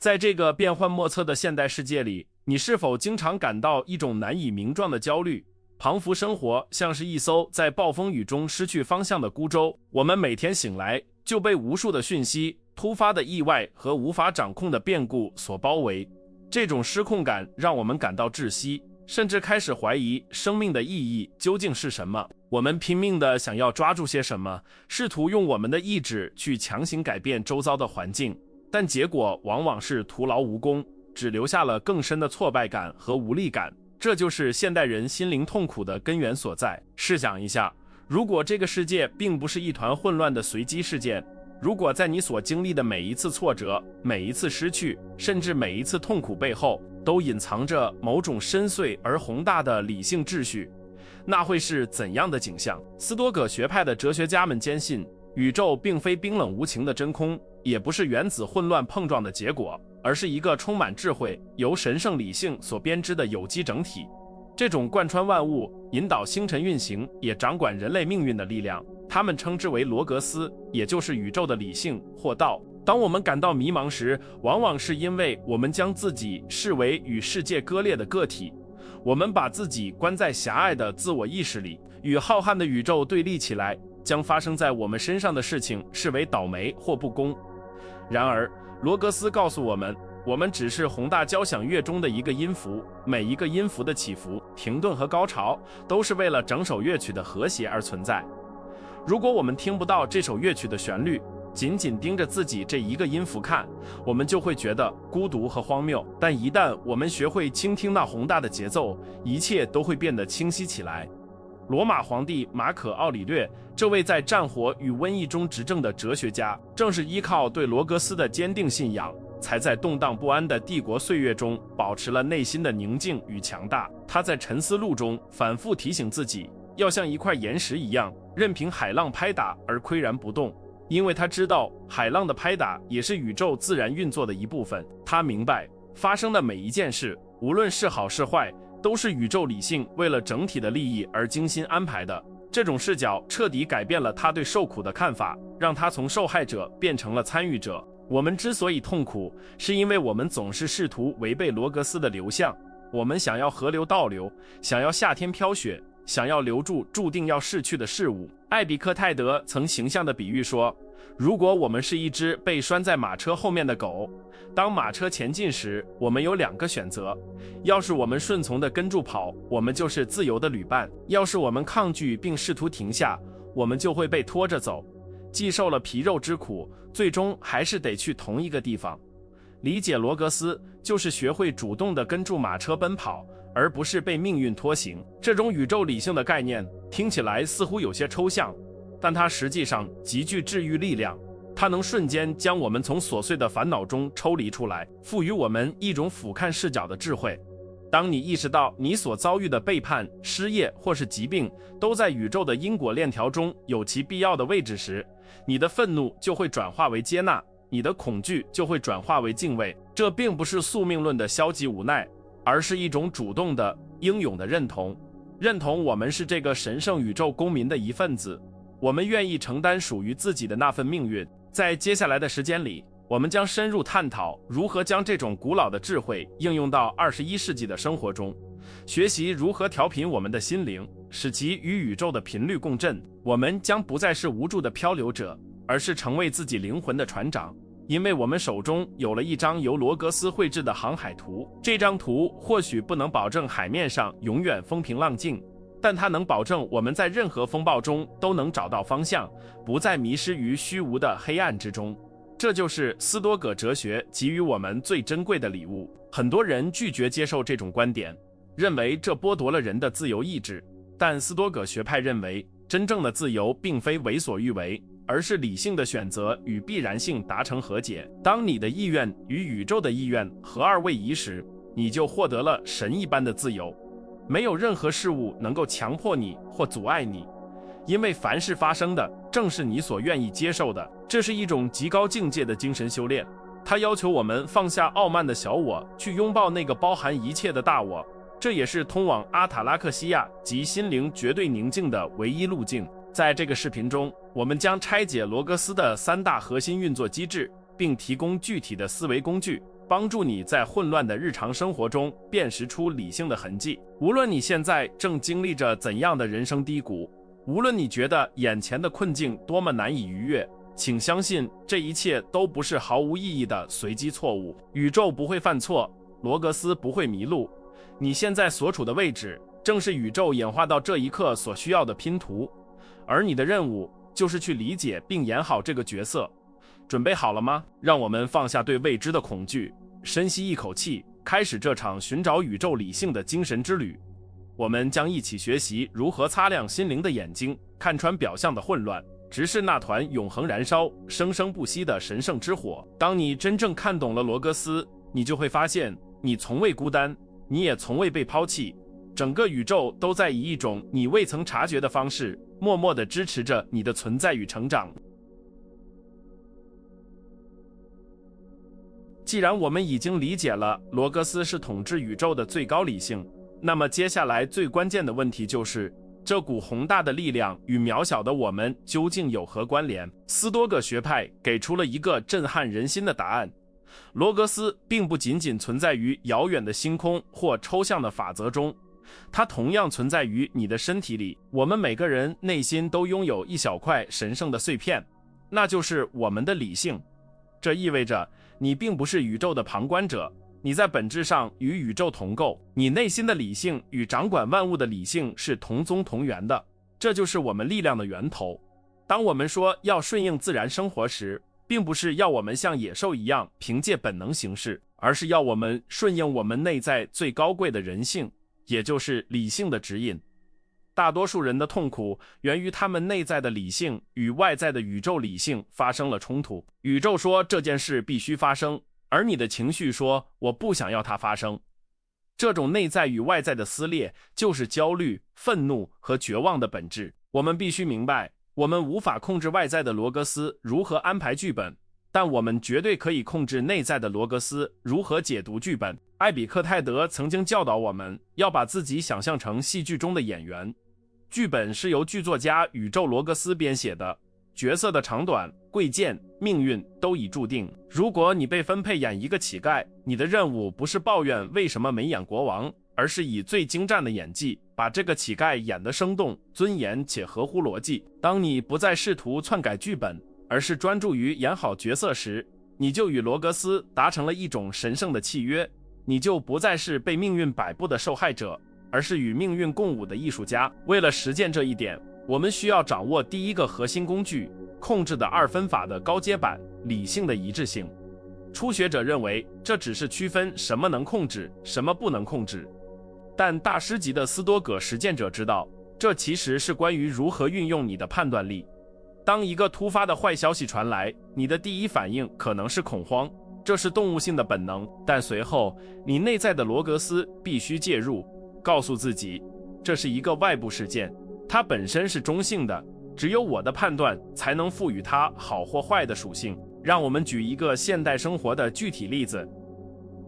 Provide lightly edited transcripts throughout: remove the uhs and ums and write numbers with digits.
在这个变幻莫测的现代世界里，你是否经常感到一种难以名状的焦虑？彷佛生活像是一艘在暴风雨中失去方向的孤舟，我们每天醒来就被无数的讯息、突发的意外和无法掌控的变故所包围。这种失控感让我们感到窒息，甚至开始怀疑生命的意义究竟是什么。我们拼命地想要抓住些什么，试图用我们的意志去强行改变周遭的环境，但结果往往是徒劳无功，只留下了更深的挫败感和无力感。这就是现代人心灵痛苦的根源所在。试想一下，如果这个世界并不是一团混乱的随机事件，如果在你所经历的每一次挫折、每一次失去，甚至每一次痛苦背后，都隐藏着某种深邃而宏大的理性秩序，那会是怎样的景象？斯多葛学派的哲学家们坚信，宇宙并非冰冷无情的真空，也不是原子混乱碰撞的结果，而是一个充满智慧、由神圣理性所编织的有机整体。这种贯穿万物、引导星辰运行，也掌管人类命运的力量，他们称之为罗格斯，也就是宇宙的理性或道。当我们感到迷茫时，往往是因为我们将自己视为与世界割裂的个体，我们把自己关在狭隘的自我意识里，与浩瀚的宇宙对立起来，将发生在我们身上的事情视为倒霉或不公。然而，罗格斯告诉我们，我们只是宏大交响乐中的一个音符，每一个音符的起伏、停顿和高潮，都是为了整首乐曲的和谐而存在。如果我们听不到这首乐曲的旋律，仅仅盯着自己这一个音符看，我们就会觉得孤独和荒谬。但一旦我们学会倾听那宏大的节奏，一切都会变得清晰起来。罗马皇帝马可·奥里略，这位在战火与瘟疫中执政的哲学家，正是依靠对罗格斯的坚定信仰，才在动荡不安的帝国岁月中保持了内心的宁静与强大。他在沉思录中反复提醒自己，要像一块岩石一样，任凭海浪拍打而岿然不动，因为他知道海浪的拍打也是宇宙自然运作的一部分。他明白，发生的每一件事，无论是好是坏，都是宇宙理性为了整体的利益而精心安排的。这种视角彻底改变了他对受苦的看法，让他从受害者变成了参与者。我们之所以痛苦，是因为我们总是试图违背罗格斯的流向。我们想要河流倒流，想要夏天飘雪，想要留住注定要逝去的事物。艾比克泰德曾形象地比喻说，如果我们是一只被拴在马车后面的狗，当马车前进时，我们有两个选择，要是我们顺从地跟住跑，我们就是自由的旅伴；要是我们抗拒并试图停下，我们就会被拖着走，既受了皮肉之苦，最终还是得去同一个地方。理解罗格斯，就是学会主动地跟住马车奔跑，而不是被命运拖行。这种宇宙理性的概念听起来似乎有些抽象，但它实际上极具治愈力量。它能瞬间将我们从琐碎的烦恼中抽离出来，赋予我们一种俯瞰视角的智慧。当你意识到你所遭遇的背叛、失业或是疾病都在宇宙的因果链条中有其必要的位置时，你的愤怒就会转化为接纳，你的恐惧就会转化为敬畏。这并不是宿命论的消极无奈，而是一种主动的、英勇的认同。认同我们是这个神圣宇宙公民的一份子，我们愿意承担属于自己的那份命运。在接下来的时间里，我们将深入探讨如何将这种古老的智慧应用到21世纪的生活中，学习如何调频我们的心灵，使其与宇宙的频率共振。我们将不再是无助的漂流者，而是成为自己灵魂的船长，因为我们手中有了一张由罗格斯绘制的航海图。这张图或许不能保证海面上永远风平浪静，但它能保证我们在任何风暴中都能找到方向，不再迷失于虚无的黑暗之中。这就是斯多葛哲学给予我们最珍贵的礼物。很多人拒绝接受这种观点，认为这剥夺了人的自由意志，但斯多葛学派认为，真正的自由并非为所欲为，而是理性的选择与必然性达成和解。当你的意愿与宇宙的意愿合二为一时，你就获得了神一般的自由。没有任何事物能够强迫你或阻碍你，因为凡是发生的正是你所愿意接受的。这是一种极高境界的精神修炼，它要求我们放下傲慢的小我，去拥抱那个包含一切的大我。这也是通往阿塔拉克西亚及心灵绝对宁静的唯一路径。在这个视频中，我们将拆解罗格斯的3大核心运作机制，并提供具体的思维工具，帮助你在混乱的日常生活中辨识出理性的痕迹。无论你现在正经历着怎样的人生低谷，无论你觉得眼前的困境多么难以逾越，请相信这一切都不是毫无意义的随机错误。宇宙不会犯错，罗格斯不会迷路。你现在所处的位置正是宇宙演化到这一刻所需要的拼图，而你的任务就是去理解并演好这个角色。准备好了吗？让我们放下对未知的恐惧，深吸一口气，开始这场寻找宇宙理性的精神之旅。我们将一起学习如何擦亮心灵的眼睛，看穿表象的混乱，直视那团永恒燃烧、生生不息的神圣之火。当你真正看懂了罗格斯，你就会发现你从未孤单，你也从未被抛弃。整个宇宙都在以一种你未曾察觉的方式，默默地支持着你的存在与成长。既然我们已经理解了罗格斯是统治宇宙的最高理性，那么接下来最关键的问题就是，这股宏大的力量与渺小的我们究竟有何关联？斯多葛学派给出了一个震撼人心的答案：罗格斯并不仅仅存在于遥远的星空或抽象的法则中，它同样存在于你的身体里。我们每个人内心都拥有一小块神圣的碎片，那就是我们的理性。这意味着你并不是宇宙的旁观者，你在本质上与宇宙同构，你内心的理性与掌管万物的理性是同宗同源的，这就是我们力量的源头。当我们说要顺应自然生活时，并不是要我们像野兽一样凭借本能行事，而是要我们顺应我们内在最高贵的人性，也就是理性的指引。大多数人的痛苦源于他们内在的理性与外在的宇宙理性发生了冲突。宇宙说这件事必须发生，而你的情绪说我不想要它发生。这种内在与外在的撕裂就是焦虑、愤怒和绝望的本质。我们必须明白，我们无法控制外在的罗格斯如何安排剧本，但我们绝对可以控制内在的罗格斯如何解读剧本。艾比克泰德曾经教导我们要把自己想象成戏剧中的演员，剧本是由剧作家宇宙罗格斯编写的，角色的长短、贵贱、命运都已注定。如果你被分配演一个乞丐，你的任务不是抱怨为什么没演国王，而是以最精湛的演技把这个乞丐演得生动、尊严且合乎逻辑。当你不再试图篡改剧本，而是专注于演好角色时，你就与罗格斯达成了一种神圣的契约，你就不再是被命运摆布的受害者，而是与命运共舞的艺术家。为了实践这一点，我们需要掌握第一个核心工具，控制的二分法的高阶版，理性的一致性。初学者认为这只是区分什么能控制，什么不能控制，但大师级的斯多葛实践者知道，这其实是关于如何运用你的判断力。当一个突发的坏消息传来，你的第一反应可能是恐慌，这是动物性的本能，但随后你内在的罗格斯必须介入，告诉自己这是一个外部事件，它本身是中性的，只有我的判断才能赋予它好或坏的属性。让我们举一个现代生活的具体例子。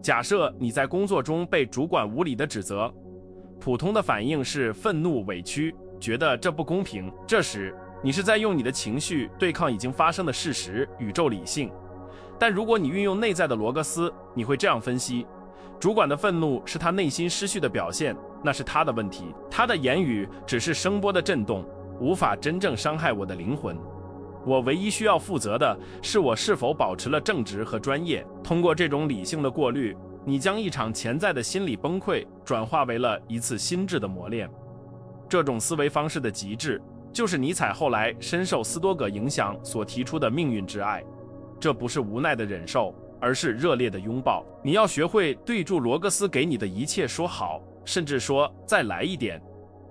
假设你在工作中被主管无理的指责，普通的反应是愤怒、委屈，觉得这不公平。这时你是在用你的情绪对抗已经发生的事实，宇宙理性。但如果你运用内在的罗格斯，你会这样分析：主管的愤怒是他内心失序的表现，那是他的问题，他的言语只是声波的震动，无法真正伤害我的灵魂。我唯一需要负责的是我是否保持了正直和专业。通过这种理性的过滤，你将一场潜在的心理崩溃转化为了一次心智的磨练。这种思维方式的极致，就是尼采后来深受斯多葛影响所提出的命运之爱。这不是无奈的忍受，而是热烈的拥抱。你要学会对住罗格斯给你的一切说好，甚至说再来一点，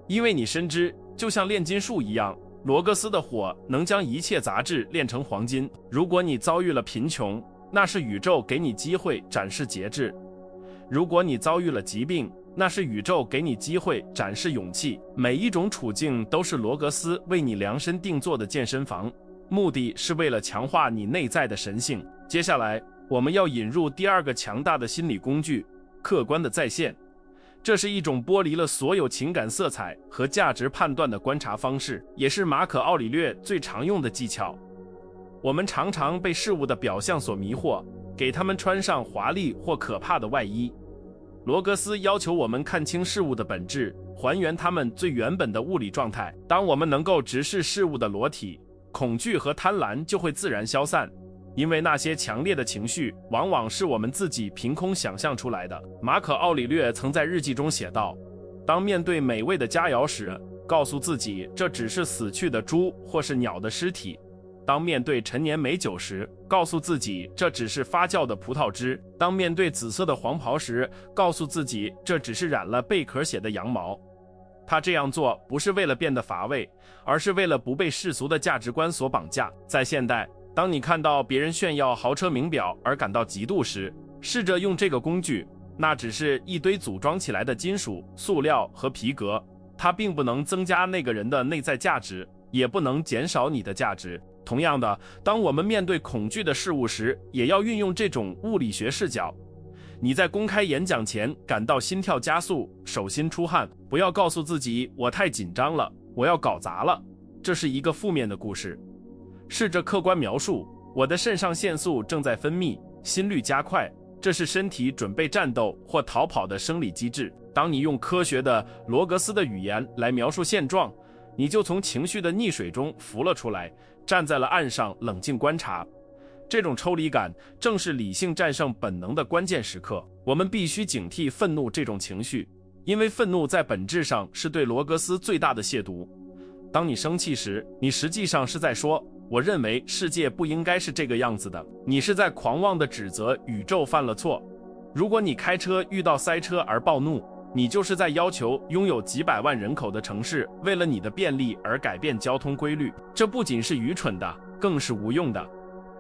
因为你深知，就像炼金术一样，罗格斯的火能将一切杂质炼成黄金。如果你遭遇了贫穷，那是宇宙给你机会展示节制；如果你遭遇了疾病，那是宇宙给你机会展示勇气。每一种处境都是罗格斯为你量身定做的健身房，目的是为了强化你内在的神性。接下来我们要引入第二个强大的心理工具，客观的再现。这是一种剥离了所有情感色彩和价值判断的观察方式，也是马可·奥里略最常用的技巧。我们常常被事物的表象所迷惑，给他们穿上华丽或可怕的外衣。罗格斯要求我们看清事物的本质，还原它们最原本的物理状态。当我们能够直视事物的裸体，恐惧和贪婪就会自然消散，因为那些强烈的情绪往往是我们自己凭空想象出来的。马可·奥里略曾在日记中写道，当面对美味的佳肴时，告诉自己这只是死去的猪或是鸟的尸体；当面对陈年美酒时，告诉自己这只是发酵的葡萄汁；当面对紫色的黄袍时，告诉自己这只是染了贝壳血的羊毛。他这样做不是为了变得乏味，而是为了不被世俗的价值观所绑架。在现代，当你看到别人炫耀豪车名表而感到嫉妒时，试着用这个工具，那只是一堆组装起来的金属、塑料和皮革，它并不能增加那个人的内在价值，也不能减少你的价值。同样的，当我们面对恐惧的事物时，也要运用这种物理学视角。你在公开演讲前感到心跳加速、手心出汗，不要告诉自己我太紧张了，我要搞砸了，这是一个负面的故事。试着客观描述，我的肾上腺素正在分泌，心率加快，这是身体准备战斗或逃跑的生理机制。当你用科学的罗格斯的语言来描述现状，你就从情绪的溺水中浮了出来，站在了岸上冷静观察。这种抽离感正是理性战胜本能的关键时刻。我们必须警惕愤怒这种情绪，因为愤怒在本质上是对罗格斯最大的亵渎。当你生气时，你实际上是在说，我认为世界不应该是这个样子的。你是在狂妄地指责宇宙犯了错。如果你开车遇到塞车而暴怒，你就是在要求拥有几百万人口的城市为了你的便利而改变交通规律。这不仅是愚蠢的，更是无用的。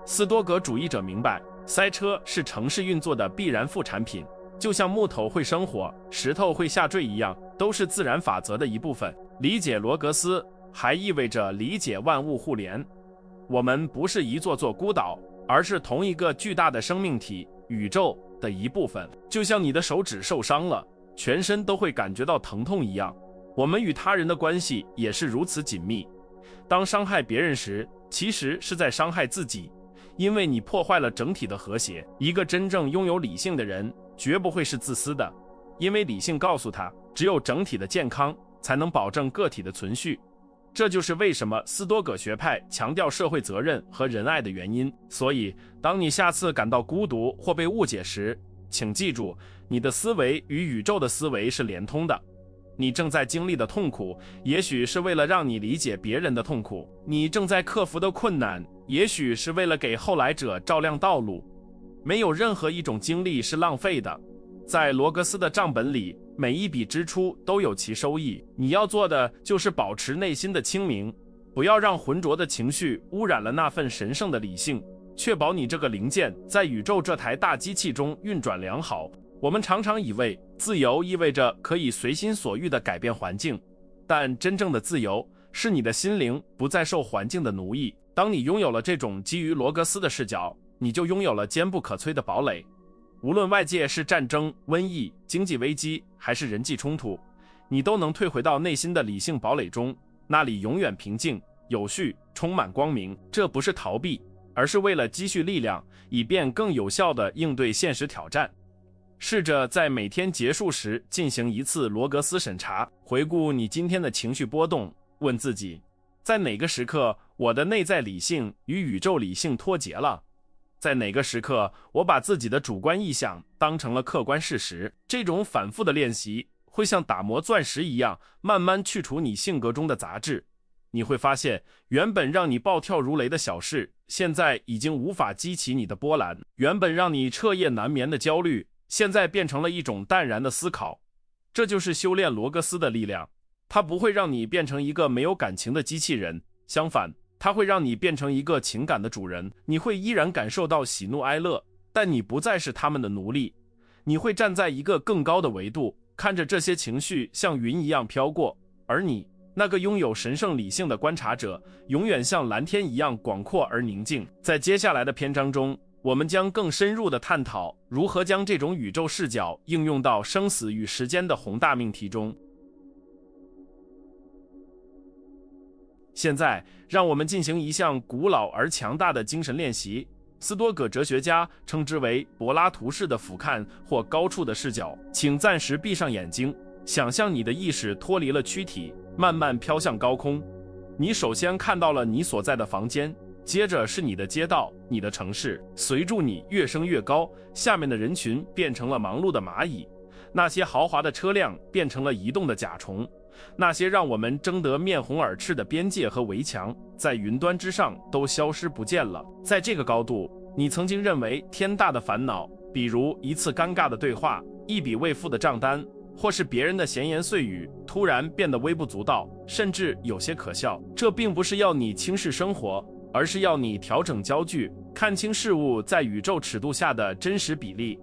斯多葛主义者明白，塞车是城市运作的必然副产品，就像木头会生火，石头会下坠一样，都是自然法则的一部分。理解罗格斯还意味着理解万物互联。我们不是一座座孤岛，而是同一个巨大的生命体，宇宙的一部分。就像你的手指受伤了，全身都会感觉到疼痛一样，我们与他人的关系也是如此紧密。当伤害别人时，其实是在伤害自己，因为你破坏了整体的和谐。一个真正拥有理性的人绝不会是自私的，因为理性告诉他，只有整体的健康才能保证个体的存续。这就是为什么斯多葛学派强调社会责任和仁爱的原因。所以，当你下次感到孤独或被误解时，请记住，你的思维与宇宙的思维是连通的。你正在经历的痛苦，也许是为了让你理解别人的痛苦；你正在克服的困难，也许是为了给后来者照亮道路。没有任何一种经历是浪费的。在罗格斯的账本里，每一笔支出都有其收益。你要做的就是保持内心的清明，不要让浑浊的情绪污染了那份神圣的理性，确保你这个零件在宇宙这台大机器中运转良好。我们常常以为自由意味着可以随心所欲地改变环境，但真正的自由是你的心灵不再受环境的奴役。当你拥有了这种基于罗格斯的视角，你就拥有了坚不可摧的堡垒。无论外界是战争、瘟疫、经济危机还是人际冲突，你都能退回到内心的理性堡垒中，那里永远平静、有序、充满光明。这不是逃避，而是为了积蓄力量，以便更有效地应对现实挑战。试着在每天结束时进行一次罗格斯审查，回顾你今天的情绪波动，问自己，在哪个时刻我的内在理性与宇宙理性脱节了？在哪个时刻我把自己的主观意向当成了客观事实？这种反复的练习会像打磨钻石一样，慢慢去除你性格中的杂质。你会发现，原本让你暴跳如雷的小事，现在已经无法激起你的波澜；原本让你彻夜难眠的焦虑，现在变成了一种淡然的思考。这就是修炼罗格斯的力量，它不会让你变成一个没有感情的机器人，相反，它会让你变成一个情感的主人。你会依然感受到喜怒哀乐，但你不再是他们的奴隶。你会站在一个更高的维度，看着这些情绪像云一样飘过，而你，那个拥有神圣理性的观察者，永远像蓝天一样广阔而宁静。在接下来的篇章中，我们将更深入地探讨如何将这种宇宙视角应用到生死与时间的宏大命题中。现在，让我们进行一项古老而强大的精神练习。斯多葛哲学家称之为柏拉图式的俯瞰或高处的视角。请暂时闭上眼睛，想象你的意识脱离了躯体，慢慢飘向高空。你首先看到了你所在的房间，接着是你的街道，你的城市。随着你越升越高，下面的人群变成了忙碌的蚂蚁，那些豪华的车辆变成了移动的甲虫，那些让我们争得面红耳赤的边界和围墙，在云端之上都消失不见了。在这个高度，你曾经认为天大的烦恼，比如一次尴尬的对话，一笔未付的账单，或是别人的闲言碎语，突然变得微不足道，甚至有些可笑。这并不是要你轻视生活，而是要你调整焦距，看清事物在宇宙尺度下的真实比例。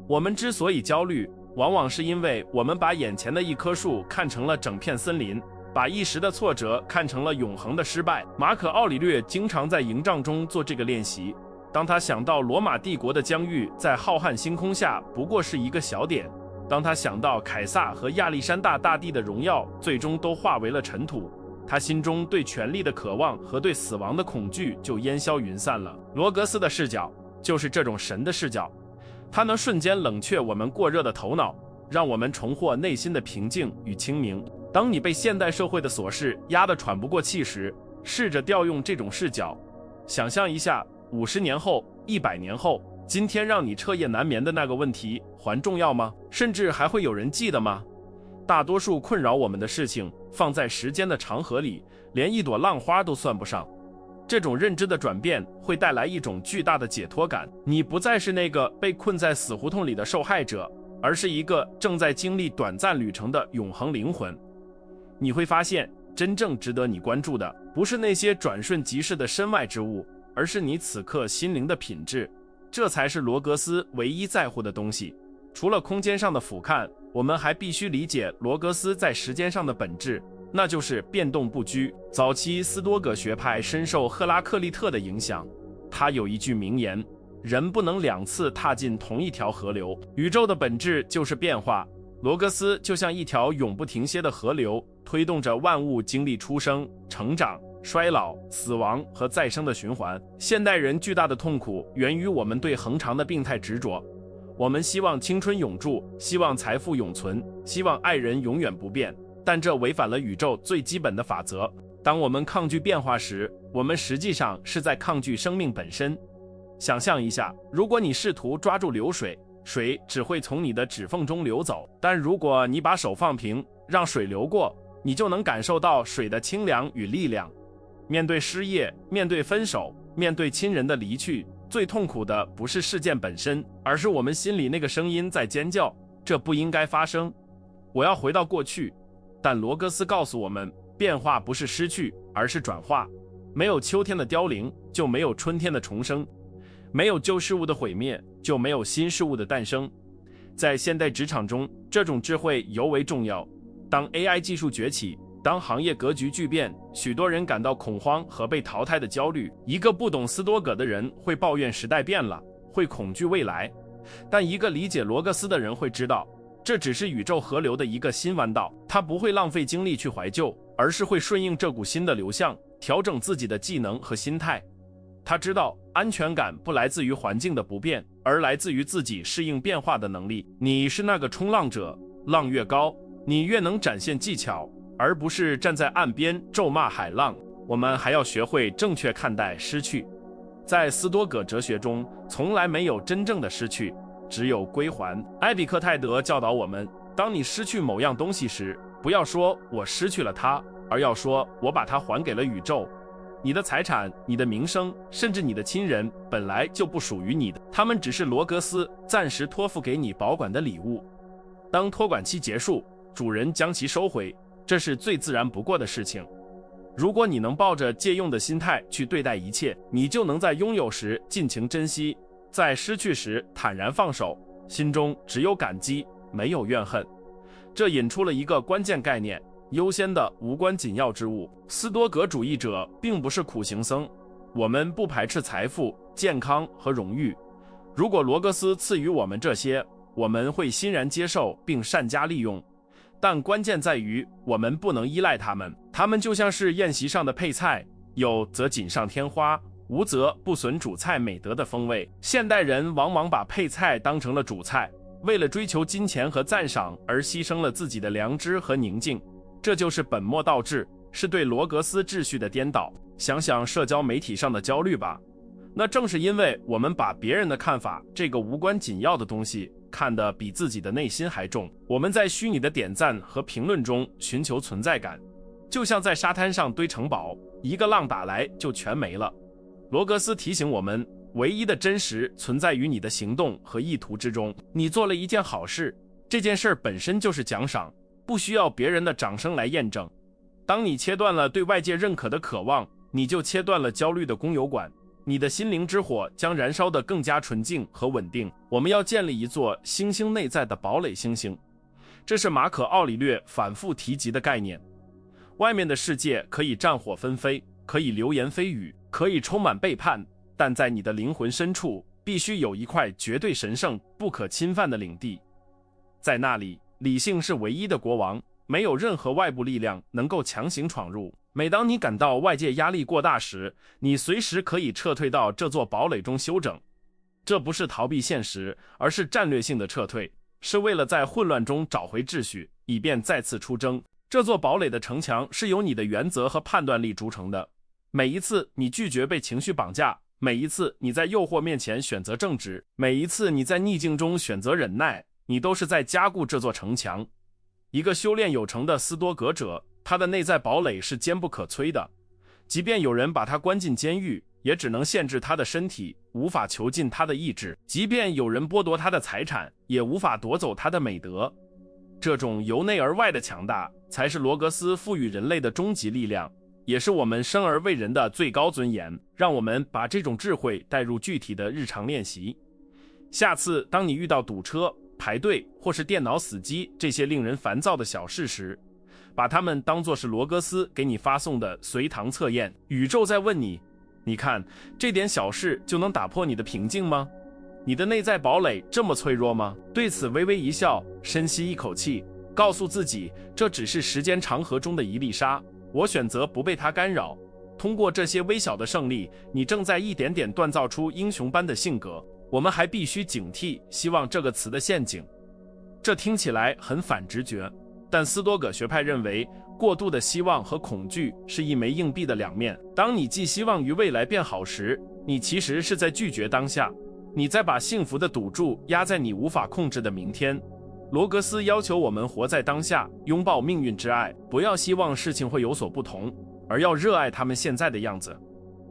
我们之所以焦虑，往往是因为我们把眼前的一棵树看成了整片森林，把一时的挫折看成了永恒的失败。马可·奥里略经常在营帐中做这个练习。当他想到罗马帝国的疆域在浩瀚星空下不过是一个小点，当他想到凯撒和亚历山大大帝的荣耀最终都化为了尘土，他心中对权力的渴望和对死亡的恐惧就烟消云散了。罗格斯的视角就是这种神的视角，它能瞬间冷却我们过热的头脑，让我们重获内心的平静与清明。当你被现代社会的琐事压得喘不过气时，试着调用这种视角，想象一下50年后、100年后，今天让你彻夜难眠的那个问题还重要吗？甚至还会有人记得吗？大多数困扰我们的事情放在时间的长河里，连一朵浪花都算不上。这种认知的转变会带来一种巨大的解脱感，你不再是那个被困在死胡同里的受害者，而是一个正在经历短暂旅程的永恒灵魂。你会发现，真正值得你关注的不是那些转瞬即逝的身外之物，而是你此刻心灵的品质。这才是罗格斯唯一在乎的东西。除了空间上的俯瞰，我们还必须理解罗格斯在时间上的本质，那就是变动不居。早期斯多葛学派深受赫拉克利特的影响，他有一句名言：人不能2次踏进同一条河流。宇宙的本质就是变化，罗格斯就像一条永不停歇的河流，推动着万物经历出生、成长、衰老、死亡和再生的循环。现代人巨大的痛苦源于我们对恒长的病态执着。我们希望青春永驻，希望财富永存，希望爱人永远不变，但这违反了宇宙最基本的法则。当我们抗拒变化时，我们实际上是在抗拒生命本身。想象一下，如果你试图抓住流水，水只会从你的指缝中流走，但如果你把手放平，让水流过，你就能感受到水的清凉与力量。面对失业，面对分手，面对亲人的离去，最痛苦的不是事件本身，而是我们心里那个声音在尖叫，这不应该发生，我要回到过去。但罗格斯告诉我们，变化不是失去，而是转化。没有秋天的凋零，就没有春天的重生；没有旧事物的毁灭，就没有新事物的诞生。在现代职场中，这种智慧尤为重要。当 AI 技术崛起，当行业格局巨变，许多人感到恐慌和被淘汰的焦虑。一个不懂斯多葛的人会抱怨时代变了，会恐惧未来，但一个理解罗格斯的人会知道，这只是宇宙河流的一个新弯道。他不会浪费精力去怀旧，而是会顺应这股新的流向，调整自己的技能和心态。他知道安全感不来自于环境的不变，而来自于自己适应变化的能力。你是那个冲浪者，浪越高，你越能展现技巧，而不是站在岸边咒骂海浪。我们还要学会正确看待失去。在斯多葛哲学中，从来没有真正的失去，只有归还。埃比克泰德教导我们，当你失去某样东西时，不要说我失去了它，而要说我把它还给了宇宙。你的财产、你的名声，甚至你的亲人，本来就不属于你的，他们只是罗格斯暂时托付给你保管的礼物。当托管期结束，主人将其收回，这是最自然不过的事情。如果你能抱着借用的心态去对待一切，你就能在拥有时尽情珍惜，在失去时坦然放手，心中只有感激，没有怨恨。这引出了一个关键概念：优先的无关紧要之物。斯多葛主义者并不是苦行僧，我们不排斥财富、健康和荣誉。如果罗格斯赐予我们这些，我们会欣然接受并善加利用。但关键在于，我们不能依赖他们，他们就像是宴席上的配菜，有则锦上添花，无则不损主菜美德的风味。现代人往往把配菜当成了主菜，为了追求金钱和赞赏而牺牲了自己的良知和宁静，这就是本末倒置，是对罗格斯秩序的颠倒。想想社交媒体上的焦虑吧，那正是因为我们把别人的看法这个无关紧要的东西看得比自己的内心还重，我们在虚拟的点赞和评论中寻求存在感，就像在沙滩上堆城堡，一个浪打来就全没了。罗格斯提醒我们，唯一的真实存在于你的行动和意图之中。你做了一件好事，这件事本身就是奖赏，不需要别人的掌声来验证。当你切断了对外界认可的渴望，你就切断了焦虑的供油管，你的心灵之火将燃烧得更加纯净和稳定。我们要建立一座星星内在的堡垒星星，这是马可·奥里略反复提及的概念。外面的世界可以战火纷飞，可以流言蜚语，可以充满背叛，但在你的灵魂深处必须有一块绝对神圣不可侵犯的领地，在那里理性是唯一的国王，没有任何外部力量能够强行闯入。每当你感到外界压力过大时，你随时可以撤退到这座堡垒中休整。这不是逃避现实，而是战略性的撤退，是为了在混乱中找回秩序，以便再次出征。这座堡垒的城墙是由你的原则和判断力组成的。每一次你拒绝被情绪绑架，每一次你在诱惑面前选择正直，每一次你在逆境中选择忍耐，你都是在加固这座城墙。一个修炼有成的斯多葛者，他的内在堡垒是坚不可摧的，即便有人把他关进监狱，也只能限制他的身体，无法囚禁他的意志；即便有人剥夺他的财产，也无法夺走他的美德。这种由内而外的强大，才是罗格斯赋予人类的终极力量，也是我们生而为人的最高尊严。让我们把这种智慧带入具体的日常练习。下次当你遇到堵车、排队或是电脑死机这些令人烦躁的小事时，把它们当作是罗格斯给你发送的随堂测验。宇宙在问你，你看，这点小事就能打破你的平静吗？你的内在堡垒这么脆弱吗？对此微微一笑，深吸一口气，告诉自己，这只是时间长河中的一粒沙，我选择不被它干扰。通过这些微小的胜利，你正在一点点锻造出英雄般的性格。我们还必须警惕希望这个词的陷阱。这听起来很反直觉，但斯多葛学派认为，过度的希望和恐惧是一枚硬币的两面。当你寄希望于未来变好时，你其实是在拒绝当下，你在把幸福的赌注压在你无法控制的明天。罗格斯要求我们活在当下，拥抱命运之爱，不要希望事情会有所不同，而要热爱他们现在的样子。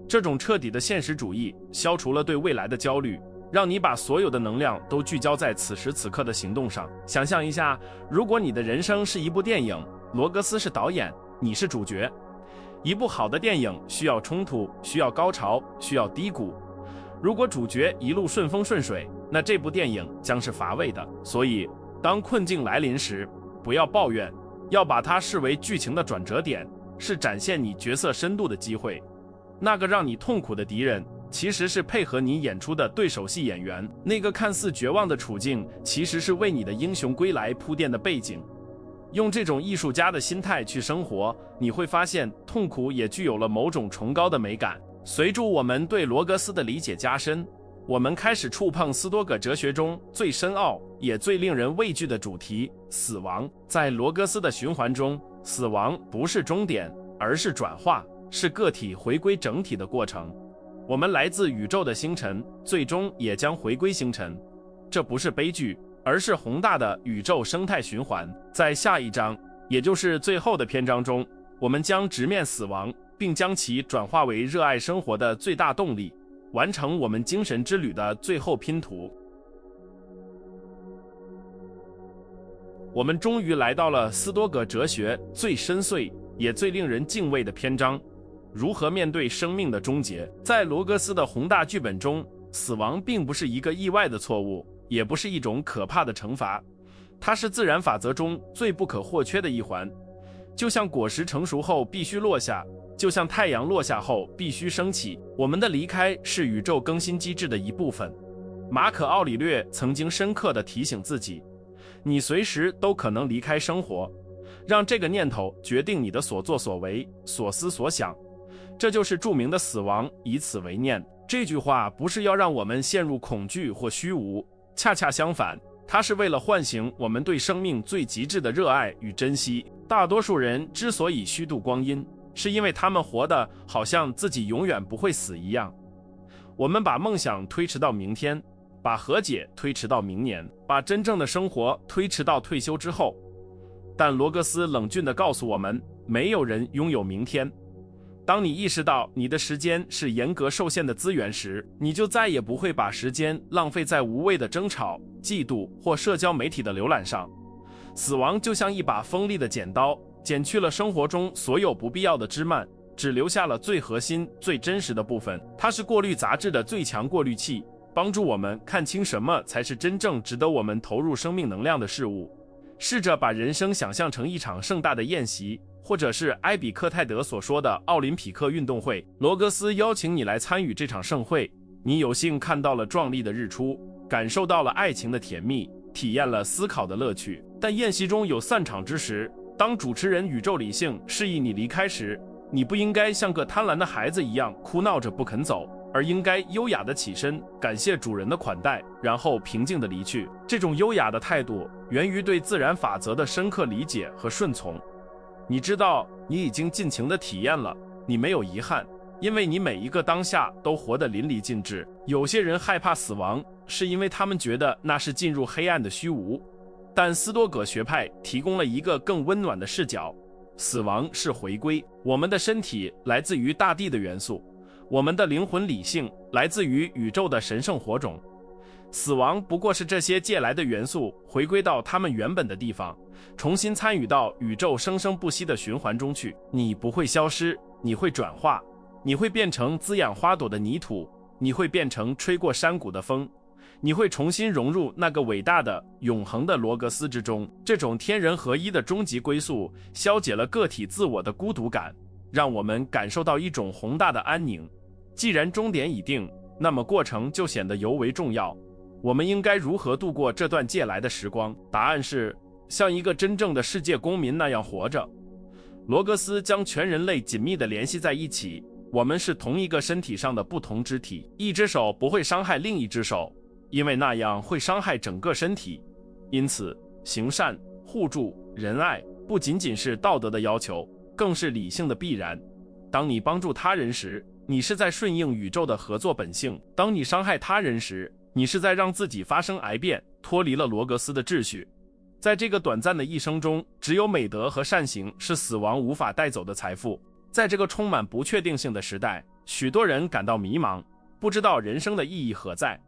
这种彻底的现实主义消除了对未来的焦虑，让你把所有的能量都聚焦在此时此刻的行动上。想象一下，如果你的人生是一部电影，罗格斯是导演，你是主角。一部好的电影需要冲突，需要高潮，需要低谷。如果主角一路顺风顺水，那这部电影将是乏味的。所以当困境来临时，不要抱怨，要把它视为剧情的转折点，是展现你角色深度的机会。那个让你痛苦的敌人，其实是配合你演出的对手戏演员。那个看似绝望的处境，其实是为你的英雄归来铺垫的背景。用这种艺术家的心态去生活，你会发现痛苦也具有了某种崇高的美感。随着我们对罗格斯的理解加深，我们开始触碰斯多葛哲学中最深奥也最令人畏惧的主题——死亡。在罗格斯的循环中，死亡不是终点，而是转化，是个体回归整体的过程。我们来自宇宙的星辰，最终也将回归星辰。这不是悲剧，而是宏大的宇宙生态循环。在下一章，也就是最后的篇章中，我们将直面死亡，并将其转化为热爱生活的最大动力，完成我们精神之旅的最后拼图。我们终于来到了斯多葛哲学最深邃也最令人敬畏的篇章，如何面对生命的终结。在罗格斯的宏大剧本中，死亡并不是一个意外的错误，也不是一种可怕的惩罚，它是自然法则中最不可或缺的一环。就像果实成熟后必须落下，就像太阳落下后必须升起，我们的离开是宇宙更新机制的一部分。马可·奥里略曾经深刻地提醒自己，你随时都可能离开生活，让这个念头决定你的所作所为、所思所想。这就是著名的死亡，以此为念。这句话不是要让我们陷入恐惧或虚无，恰恰相反，它是为了唤醒我们对生命最极致的热爱与珍惜。大多数人之所以虚度光阴，是因为他们活得好像自己永远不会死一样。我们把梦想推迟到明天，把和解推迟到明年，把真正的生活推迟到退休之后。但罗格斯冷峻地告诉我们，没有人拥有明天。当你意识到你的时间是严格受限的资源时，你就再也不会把时间浪费在无谓的争吵、嫉妒或社交媒体的浏览上。死亡就像一把锋利的剪刀，剪去了生活中所有不必要的枝蔓，只留下了最核心、最真实的部分。它是过滤杂质的最强过滤器，帮助我们看清什么才是真正值得我们投入生命能量的事物。试着把人生想象成一场盛大的宴席，或者是埃比克泰德所说的奥林匹克运动会。罗格斯邀请你来参与这场盛会，你有幸看到了壮丽的日出，感受到了爱情的甜蜜，体验了思考的乐趣。但宴席中有散场之时，当主持人宇宙理性示意你离开时，你不应该像个贪婪的孩子一样哭闹着不肯走，而应该优雅地起身，感谢主人的款待，然后平静地离去。这种优雅的态度源于对自然法则的深刻理解和顺从。你知道你已经尽情地体验了，你没有遗憾，因为你每一个当下都活得淋漓尽致。有些人害怕死亡，是因为他们觉得那是进入黑暗的虚无，但斯多葛学派提供了一个更温暖的视角，死亡是回归。我们的身体来自于大地的元素，我们的灵魂理性来自于宇宙的神圣火种。死亡不过是这些借来的元素回归到他们原本的地方，重新参与到宇宙生生不息的循环中去。你不会消失，你会转化，你会变成滋养花朵的泥土，你会变成吹过山谷的风，你会重新融入那个伟大的永恒的罗格斯之中。这种天人合一的终极归宿消解了个体自我的孤独感，让我们感受到一种宏大的安宁。既然终点已定，那么过程就显得尤为重要。我们应该如何度过这段借来的时光？答案是像一个真正的世界公民那样活着。罗格斯将全人类紧密地联系在一起，我们是同一个身体上的不同肢体，一只手不会伤害另一只手，因为那样会伤害整个身体。因此，行善、互助、仁爱不仅仅是道德的要求，更是理性的必然。当你帮助他人时，你是在顺应宇宙的合作本性；当你伤害他人时，你是在让自己发生癌变，脱离了罗格斯的秩序。在这个短暂的一生中，只有美德和善行是死亡无法带走的财富。在这个充满不确定性的时代，许多人感到迷茫，不知道人生的意义何在。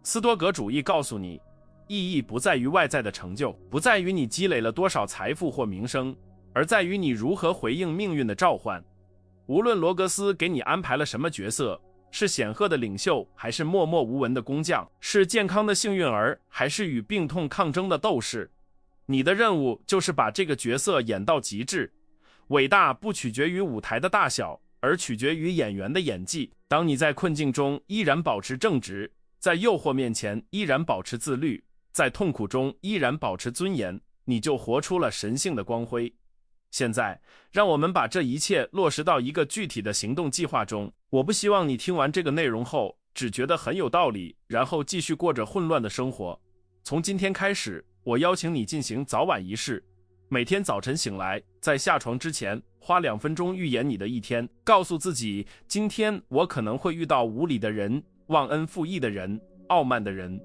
斯多葛主义告诉你，意义不在于外在的成就，不在于你积累了多少财富或名声，而在于你如何回应命运的召唤。无论罗格斯给你安排了什么角色，是显赫的领袖，还是默默无闻的工匠，是健康的幸运儿，还是与病痛抗争的斗士，你的任务就是把这个角色演到极致。伟大不取决于舞台的大小，而取决于演员的演技。当你在困境中依然保持正直，在诱惑面前依然保持自律，在痛苦中依然保持尊严，你就活出了神性的光辉。现在，让我们把这一切落实到一个具体的行动计划中。我不希望你听完这个内容后只觉得很有道理，然后继续过着混乱的生活。从今天开始，我邀请你进行早晚仪式。每天早晨醒来，在下床之前花2分钟预演你的一天，告诉自己，今天我可能会遇到无理的人、忘恩负义的人、傲慢的人，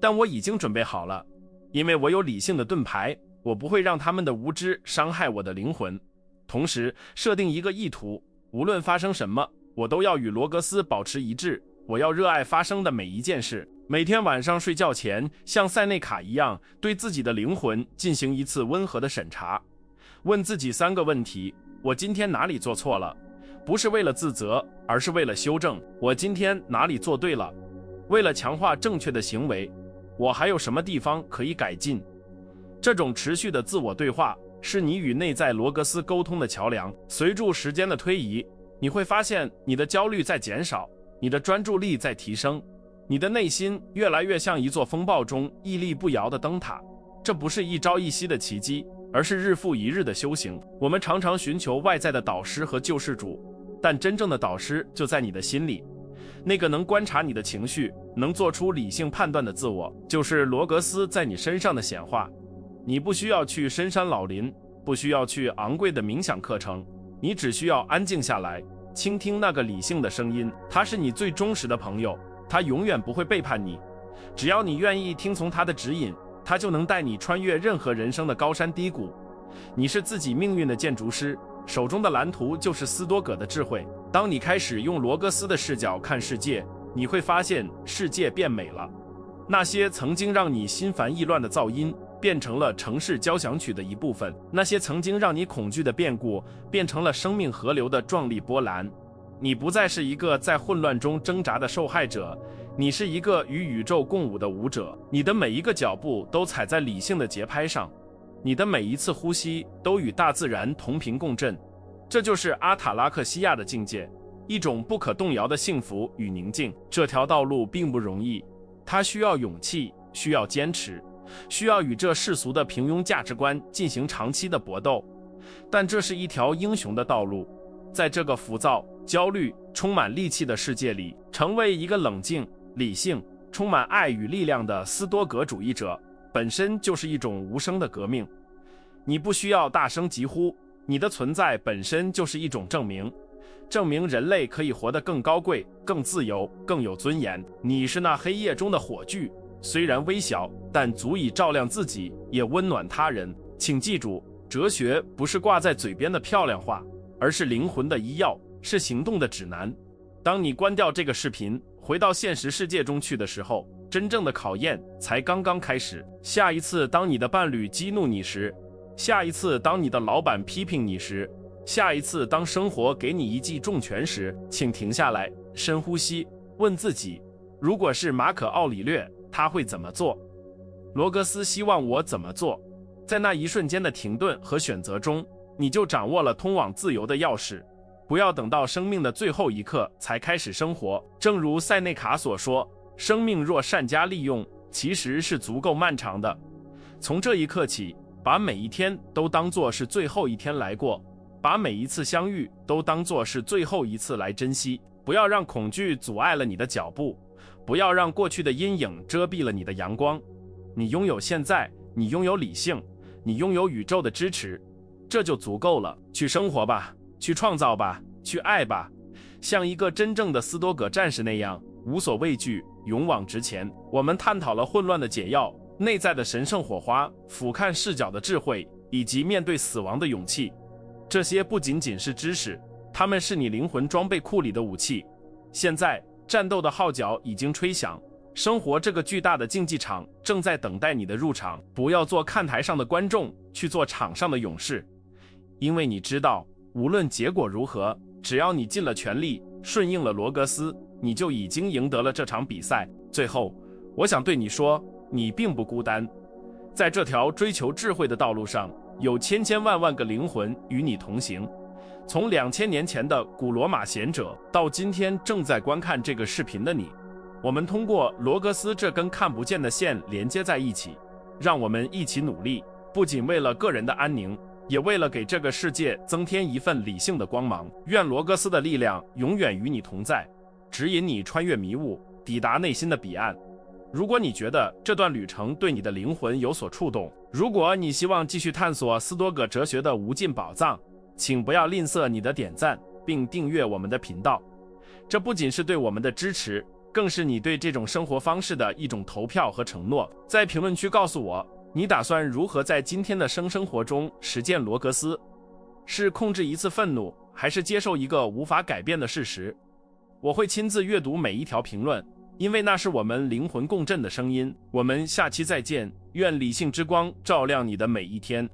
但我已经准备好了，因为我有理性的盾牌，我不会让他们的无知伤害我的灵魂。同时设定一个意图，无论发生什么，我都要与罗格斯保持一致，我要热爱发生的每一件事。每天晚上睡觉前，像塞内卡一样，对自己的灵魂进行一次温和的审查，问自己3个问题：我今天哪里做错了？不是为了自责，而是为了修正。我今天哪里做对了？为了强化正确的行为，我还有什么地方可以改进？这种持续的自我对话是你与内在罗格斯沟通的桥梁。随着时间的推移，你会发现你的焦虑在减少，你的专注力在提升，你的内心越来越像一座风暴中屹立不摇的灯塔。这不是一朝一夕的奇迹，而是日复一日的修行。我们常常寻求外在的导师和救世主，但真正的导师就在你的心里。那个能观察你的情绪，能做出理性判断的自我，就是罗格斯在你身上的显化。你不需要去深山老林，不需要去昂贵的冥想课程，你只需要安静下来，倾听那个理性的声音。他是你最忠实的朋友，他永远不会背叛你。只要你愿意听从他的指引，他就能带你穿越任何人生的高山低谷。你是自己命运的建筑师，手中的蓝图就是斯多葛的智慧。当你开始用罗格斯的视角看世界，你会发现世界变美了。那些曾经让你心烦意乱的噪音，变成了城市交响曲的一部分；那些曾经让你恐惧的变故，变成了生命河流的壮丽波澜。你不再是一个在混乱中挣扎的受害者，你是一个与宇宙共舞的舞者。你的每一个脚步都踩在理性的节拍上，你的每一次呼吸都与大自然同频共振。这就是阿塔拉克西亚的境界，一种不可动摇的幸福与宁静。这条道路并不容易，它需要勇气，需要坚持，需要与这世俗的平庸价值观进行长期的搏斗。但这是一条英雄的道路。在这个浮躁、焦虑、充满戾气的世界里，成为一个冷静、理性、充满爱与力量的斯多葛主义者，本身就是一种无声的革命。你不需要大声疾呼，你的存在本身就是一种证明，证明人类可以活得更高贵、更自由、更有尊严。你是那黑夜中的火炬，虽然微小，但足以照亮自己，也温暖他人。请记住，哲学不是挂在嘴边的漂亮话，而是灵魂的医药，是行动的指南。当你关掉这个视频，回到现实世界中去的时候，真正的考验才刚刚开始。下一次当你的伴侣激怒你时，下一次当你的老板批评你时，下一次当生活给你一记重拳时，请停下来，深呼吸，问自己，如果是马可·奥里略，他会怎么做？罗格斯希望我怎么做？在那一瞬间的停顿和选择中，你就掌握了通往自由的钥匙。不要等到生命的最后一刻才开始生活。正如塞内卡所说，生命若善加利用，其实是足够漫长的。从这一刻起，把每一天都当作是最后一天来过，把每一次相遇都当作是最后一次来珍惜。不要让恐惧阻碍了你的脚步，不要让过去的阴影遮蔽了你的阳光。你拥有现在，你拥有理性，你拥有宇宙的支持，这就足够了。去生活吧，去创造吧，去爱吧，像一个真正的斯多葛战士那样，无所畏惧，勇往直前。我们探讨了混乱的解药，内在的神圣火花，俯瞰视角的智慧，以及面对死亡的勇气。这些不仅仅是知识，它们是你灵魂装备库里的武器。现在，战斗的号角已经吹响，生活这个巨大的竞技场正在等待你的入场。不要做看台上的观众，去做场上的勇士。因为你知道，无论结果如何，只要你尽了全力，顺应了罗格斯，你就已经赢得了这场比赛。最后，我想对你说，你并不孤单。在这条追求智慧的道路上，有千千万万个灵魂与你同行。从2000年前的古罗马贤者，到今天正在观看这个视频的你，我们通过罗格斯这根看不见的线连接在一起。让我们一起努力，不仅为了个人的安宁，也为了给这个世界增添一份理性的光芒。愿罗格斯的力量永远与你同在，指引你穿越迷雾，抵达内心的彼岸。如果你觉得这段旅程对你的灵魂有所触动，如果你希望继续探索斯多葛哲学的无尽宝藏，请不要吝啬你的点赞并订阅我们的频道。这不仅是对我们的支持，更是你对这种生活方式的一种投票和承诺。在评论区告诉我，你打算如何在今天的生活中实践罗格斯？是控制一次愤怒，还是接受一个无法改变的事实？我会亲自阅读每一条评论，因为那是我们灵魂共振的声音。我们下期再见，愿理性之光照亮你的每一天。